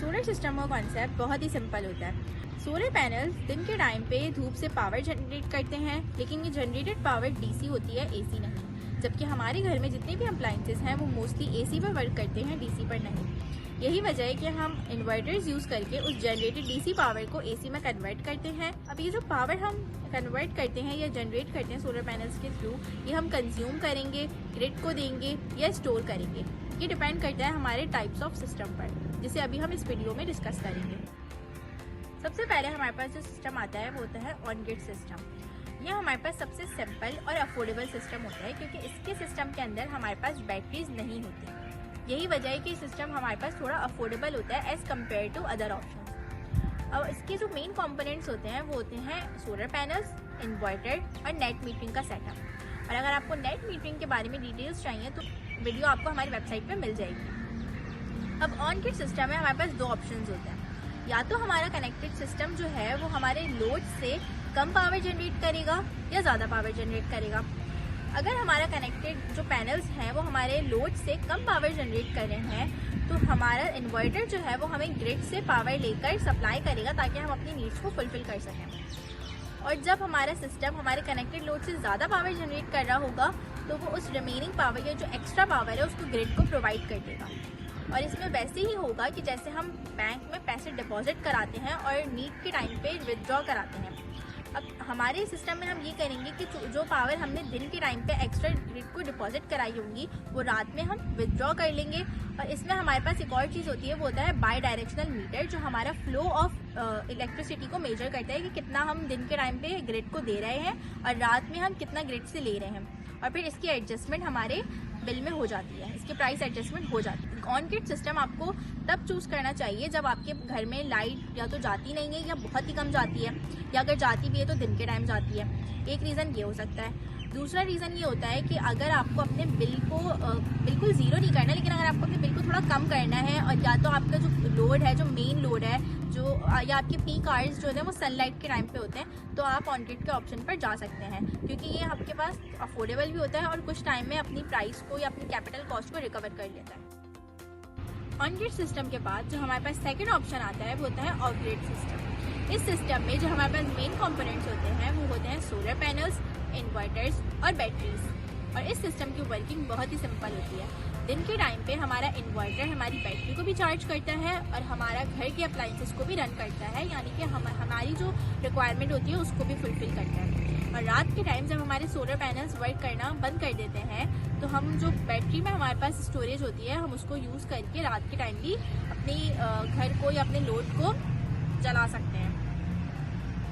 Solar system का concept बहुत ही simple होता है। सोलर पैनल्स दिन के टाइम पे धूप से पावर जनरेट करते हैं, लेकिन ये जनरेटेड पावर डीसी होती है, एसी नहीं। जबकि हमारे घर में जितने भी अप्लाइंसेस हैं वो मोस्टली एसी पर वर्क करते हैं, डीसी पर नहीं। यही वजह है कि हम इन्वर्टर्स यूज़ करके उस जनरेटेड डीसी पावर को एसी में कन्वर्ट करते हैं। अब ये जो पावर हम कन्वर्ट करते हैं या जनरेट करते हैं सोलर पैनल्स के थ्रू, ये हम कंज्यूम करेंगे, ग्रिड को देंगे या स्टोर करेंगे। ये डिपेंड करता है हमारे टाइप्स ऑफ सिस्टम पर, जिसे अभी हम इस वीडियो में डिस्कस करेंगे। सबसे पहले हमारे पास जो सिस्टम आता है वो होता है ऑन ग्रिड सिस्टम। यह हमारे पास सबसे सिंपल और अफोर्डेबल सिस्टम होता है, क्योंकि इसके सिस्टम के अंदर हमारे पास बैटरीज नहीं होती। यही वजह है कि सिस्टम हमारे पास थोड़ा अफोर्डेबल होता है as compare to other option. अब इसके जो मेन कंपोनेंट्स होते हैं वो होते हैं सोलर पैनल्स, इन्वर्टर और नेट मीटरिंग का सेटअप। और अगर आपको नेट मीटरिंग के बारे में डिटेल्स चाहिए तो वीडियो आपको हमारी वेबसाइट पे मिल जाएगी। अब ऑन ग्रिड सिस्टम में हमारे पास दो ऑप्शंस होते हैं। या तो हमारा कनेक्टेड सिस्टम जो है वो हमारे लोड से कम पावर जनरेट करेगा या ज़्यादा पावर जनरेट करेगा। अगर हमारा कनेक्टेड जो पैनल्स हैं वो हमारे लोड से कम पावर जनरेट कर रहे हैं तो हमारा इन्वर्टर जो है वो हमें ग्रिड से पावर लेकर सप्लाई करेगा, ताकि हम अपनी नीड्स को फुलफिल कर सकें। और जब हमारा सिस्टम हमारे कनेक्टेड लोड से ज़्यादा पावर जनरेट कर रहा होगा तो वो उस रिमेनिंग पावर या जो एक्स्ट्रा पावर है उसको ग्रिड को प्रोवाइड कर देगा। और इसमें वैसे ही होगा कि जैसे हम बैंक में पैसे डिपॉजिट कराते हैं और नीड के टाइम पे विदड्रॉ कराते हैं। अब हमारे सिस्टम में हम ये करेंगे कि जो पावर हमने दिन के टाइम पे एक्स्ट्रा ग्रिड को डिपॉजिट कराई होंगी वो रात में हम विदड्रॉ कर लेंगे। और इसमें हमारे पास एक और चीज़ होती है, वो होता है बाई डायरेक्शनल मीटर, जो हमारा फ्लो ऑफ इलेक्ट्रिसिटी को मेजर करता है कि कितना हम दिन के टाइम पे ग्रिड को दे रहे हैं और रात में हम कितना ग्रिड से ले रहे हैं। और फिर इसकी एडजस्टमेंट हमारे बिल में हो जाती है, इसकी प्राइस एडजस्टमेंट हो जाती है। ऑन ग्रिड सिस्टम आपको तब चूज़ करना चाहिए जब आपके घर में लाइट या तो जाती नहीं है या बहुत ही कम जाती है, या अगर जाती भी है तो दिन के टाइम जाती है। एक रीज़न ये हो सकता है। दूसरा रीज़न ये होता है कि अगर आपको अपने बिल को बिल्कुल ज़ीरो नहीं करना, लेकिन अगर आपको अपने बिल को थोड़ा कम करना है और या तो आपका जो लोड है, जो मेन लोड है, जो या आपके पीक आवर्स जो है वो सनलाइट के टाइम पे होते हैं, तो आप ऑन ग्रिड के ऑप्शन पर जा सकते हैं, क्योंकि ये आपके पास अफोर्डेबल भी होता है और कुछ टाइम में अपनी प्राइस को या अपनी कैपिटल कॉस्ट को रिकवर कर लेता है। ऑन ग्रिड सिस्टम के बाद जो हमारे पास सेकंड ऑप्शन आता है वो होता है ऑफ ग्रिड सिस्टम। इस सिस्टम में जो हमारे पास मेन कंपोनेंट्स होते हैं वो होते हैं सोलर पैनल्स, इन्वर्टर्स और बैटरीज। और इस सिस्टम की वर्किंग बहुत ही सिंपल होती है। दिन के टाइम पे हमारा इन्वर्टर हमारी बैटरी को भी चार्ज करता है और हमारा घर के अप्लाइंसेस को भी रन करता है, यानी कि हमारी जो रिक्वायरमेंट होती है उसको भी फुलफिल करता है। और रात के टाइम जब हमारे सोलर पैनल्स वर्क करना बंद कर देते हैं तो हम जो बैटरी में हमारे पास स्टोरेज होती है हम उसको यूज़ करके रात के टाइम भी अपनी घर को या अपने लोड को जला सकते हैं।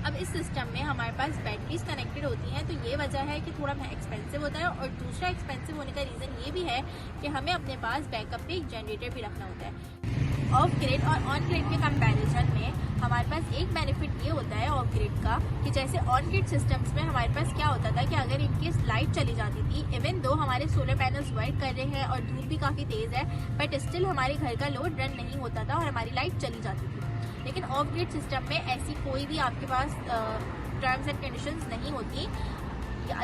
अब इस सिस्टम में हमारे पास बैटरीज कनेक्टेड होती हैं, तो ये वजह है कि थोड़ा एक्सपेंसिव होता है। और दूसरा एक्सपेंसिव होने का रीज़न ये भी है कि हमें अपने पास बैकअप पे एक जनरेटर भी रखना होता है। ऑफ ग्रिड और ऑन ग्रिड के कंपैरिजन में हमारे पास एक बेनिफिट ये होता है ऑफ ग्रिड का, कि जैसे ऑन ग्रिड सिस्टम्स में हमारे पास क्या होता था कि अगर इनकेस लाइट चली जाती थी, इवन दो हमारे सोलर पैनल्स वर्क कर रहे हैं और धूप भी काफ़ी तेज़ है, बट स्टिल हमारे घर का लोड रन नहीं होता था और हमारी लाइट चली जाती थी। लेकिन ऑफ ग्रिड सिस्टम में ऐसी कोई भी आपके पास टर्म्स एंड कंडीशंस नहीं होती।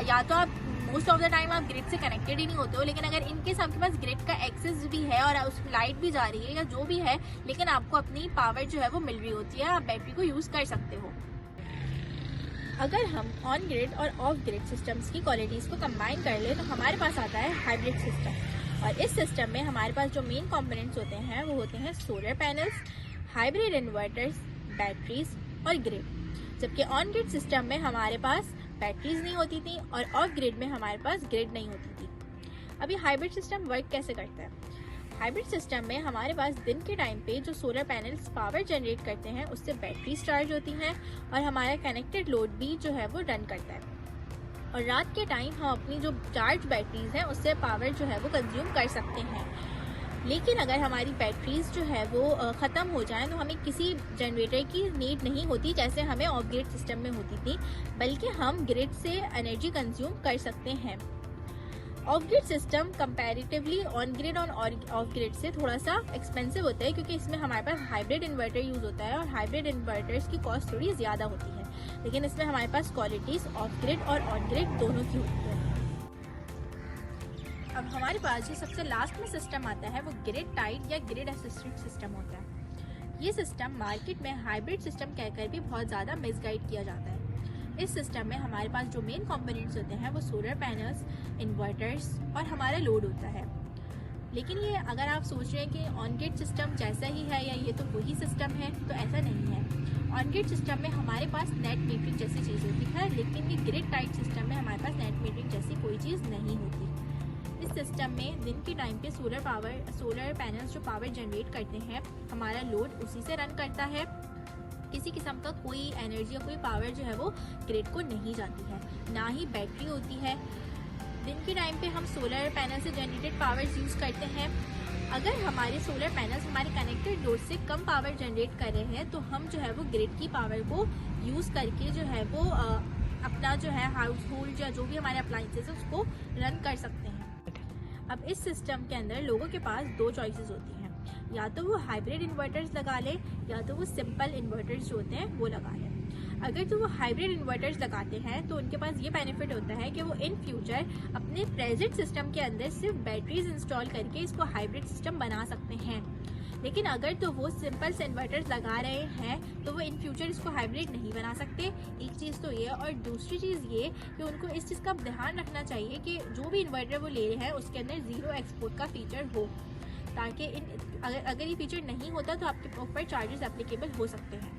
या तो आप मोस्ट ऑफ द टाइम आप ग्रिड से कनेक्टेड ही नहीं होते हो, लेकिन अगर इनकेस आपके पास ग्रिड का एक्सेस भी है और उस लाइट भी जा रही है या जो भी है, लेकिन आपको अपनी पावर जो है वो मिल रही होती है, आप बैटरी को यूज़ कर सकते हो। अगर हम ऑन ग्रिड और ऑफ ग्रिड सिस्टम्स की क्वालिटीज़ को कंबाइन कर ले तो हमारे पास आता है हाइब्रिड सिस्टम। और इस सिस्टम में हमारे पास जो मेन कंपोनेंट्स होते हैं वो होते हैं solar panels, hybrid inverters, batteries और ग्रिड। जबकि ऑन ग्रिड सिस्टम में हमारे पास बैटरीज नहीं होती थी और ऑफ ग्रिड में हमारे पास ग्रिड नहीं होती थी। अभी हाइब्रिड सिस्टम वर्क कैसे करता है? हाइब्रिड सिस्टम में हमारे पास दिन के टाइम पे जो सोलर पैनल्स पावर जनरेट करते हैं उससे बैटरीज चार्ज होती हैं और हमारा कनेक्टेड लोड भी जो है वो रन करता है। और रात के टाइम हम अपनी जो चार्ज बैटरीज हैं उससे पावर जो है वो कंज्यूम कर सकते हैं। लेकिन अगर हमारी बैटरीज जो है वो ख़त्म हो जाए तो हमें किसी जनरेटर की नीड नहीं होती, जैसे हमें ऑफ ग्रिड सिस्टम में होती थी, बल्कि हम ग्रिड से एनर्जी कंज्यूम कर सकते हैं। Of grid system comparatively on grid और ऑफ ग्रिड से थोड़ा सा एक्सपेंसिव होता है, क्योंकि इसमें हमारे पास हाइब्रिड इन्वर्टर यूज़ होता है और हाइब्रिड इन्वर्टर्स की कॉस्ट थोड़ी ज़्यादा होती है। लेकिन इसमें हमारे पास क्वालिटीज़ ऑफ ग्रिड और ऑन ग्रिड दोनों की होती है। अब हमारे पास जो सबसे लास्ट में सिस्टम आता है वो ग्रिड टाइड या ग्रिड असिस्टेंट सिस्टम होता है। ये सिस्टम मार्केट में हाइब्रिड सिस्टम कहकर भी बहुत ज़्यादा मिसगाइड किया जाता है। इस सिस्टम में हमारे पास जो मेन कंपोनेंट्स होते हैं वो सोलर पैनल्स, इन्वर्टर्स और हमारा लोड होता है। लेकिन ये अगर आप सोच रहे हैं कि ऑन ग्रिड सिस्टम जैसा ही है या ये तो वही सिस्टम है, तो ऐसा नहीं है। ऑन ग्रिड सिस्टम में हमारे पास नेट मीटरिंग जैसी चीज़ होती है, लेकिन ये ग्रिड टाइप सिस्टम में हमारे पास नेट मीटरिंग जैसी कोई चीज़ नहीं होती। इस सिस्टम में दिन के टाइम पे सोलर पैनल्स जो पावर जनरेट करते हैं, हमारा लोड उसी से रन करता है। किसी किस्म का कोई एनर्जी या कोई पावर जो है वो ग्रिड को नहीं जाती है, ना ही बैटरी होती है। दिन के टाइम पे हम सोलर पैनल से जनरेटेड पावर्स यूज़ करते हैं। अगर हमारे सोलर पैनल्स हमारे कनेक्टेड लोड से कम पावर जनरेट कर रहे हैं, तो हम जो है वो ग्रिड की पावर को यूज़ करके जो है वो अपना जो है हाउस होल्ड या जो भी हमारे अप्लाइंसेस है उसको रन कर सकते हैं। अब इस सिस्टम के अंदर लोगों के पास दो चॉइसेस होती हैं, या तो वो हाइब्रिड इन्वर्टर्स लगा ले या तो वो सिंपल इन्वर्टर्स जो होते हैं वो लगा लें। अगर तो वो हाइब्रिड इन्वर्टर्स लगाते हैं तो उनके पास ये बेनिफिट होता है कि वो इन फ्यूचर अपने प्रेजेंट सिस्टम के अंदर सिर्फ बैटरीज इंस्टॉल करके इसको हाइब्रिड सिस्टम बना सकते हैं। लेकिन अगर तो वो सिंपल से इन्वर्टर्स लगा रहे हैं तो वो इन फ्यूचर इसको हाइब्रिड नहीं बना सकते। एक चीज़ तो ये, और दूसरी चीज़ ये कि उनको इस चीज़ का ध्यान रखना चाहिए कि जो भी इन्वर्टर वो ले रहे हैं उसके अंदर ज़ीरो एक्सपोर्ट का फीचर हो, ताकि अगर ये फीचर नहीं होता तो आपके ऊपर चार्जेस एप्लीकेबल हो सकते हैं।